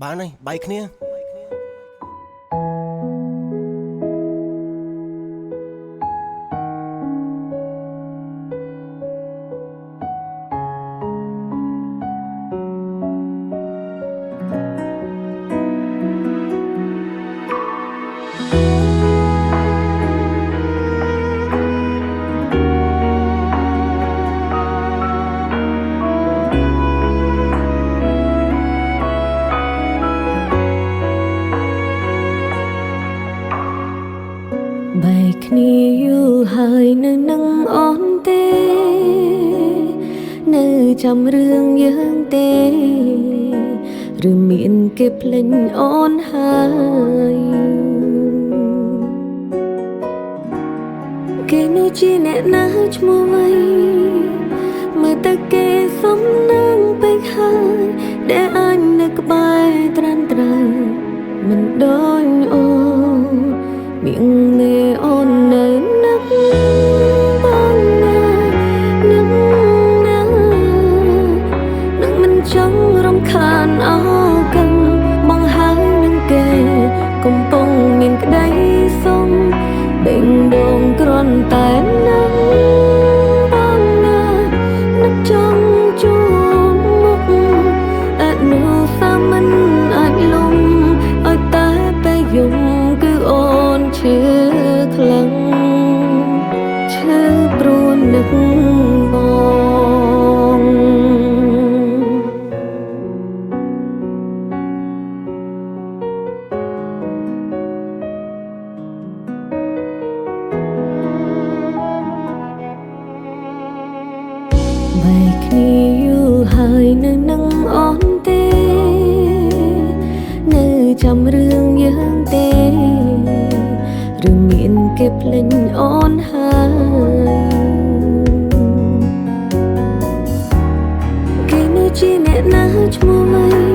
បានហើយបាយគ្នាបែកគ្នាយូរហើយនៅនឹងអូនទេនៅចាំរឿងយើងទេឬមានគេភ្លេចអូនហើយគេនៅជាអ្នកណាឈ្មោះអ្វីមើលទៅគេសំណាងពេកហើយដែលអញនៅក្បែរត្រាំត្រូវមិនដូចអូនមានមេអូននៅនឹកបងណានឹងមិនចង់រំខានអោកាំងបងហើយនឹងគេកំពុងមានក្តីសុំបេងដូងគ្រាន់តែនឹងបងណានឹកចង់ជួបមុខអនុសាមិនអាចលំឲ្យតែពេលយំគឺអូនឈឺខ្លាំងឈឺព្រោះនឹកបងបែកគ្នាយូរហើយនៅនឹងអូនទេនៅចាំរឿងយើងទេឬមានគេភ្លេចអូនហើយគេនៅជាអ្នកណាឈ្មោះអ្វី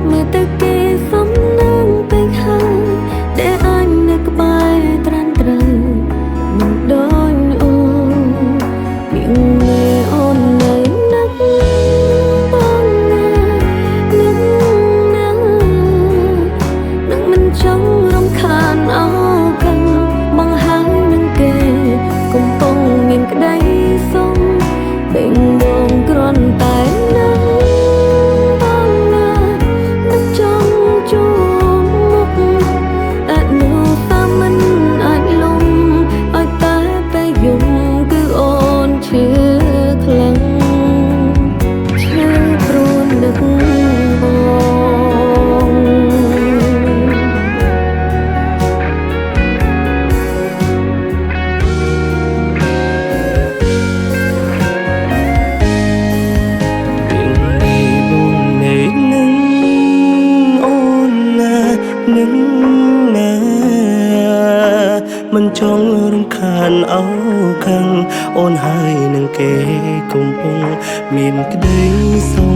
មើលទៅគេសំណាងពេកហើយដែលអញនៅក្បែរត្រាំត្រូវមិនដូចអូនមានមេអូននៅនឹកបងណានឹងមិនចង់រំខានអោកាំងបងហើយនឹងគេកំពុងមានក្តីសុំបេងដូងគ្រាន់តែនឹងបងណានឹកចង់ជួបមុខអនុសាមិនអាចលំឲ្យតែពេលយំគឺអូនឈឺខ្លាំងឈឺព្រោះនឹកបងនឹងណាមិនចង់រំខានអោខាងអូនហើយនឹងគេកំពុងមានក្តីសុំ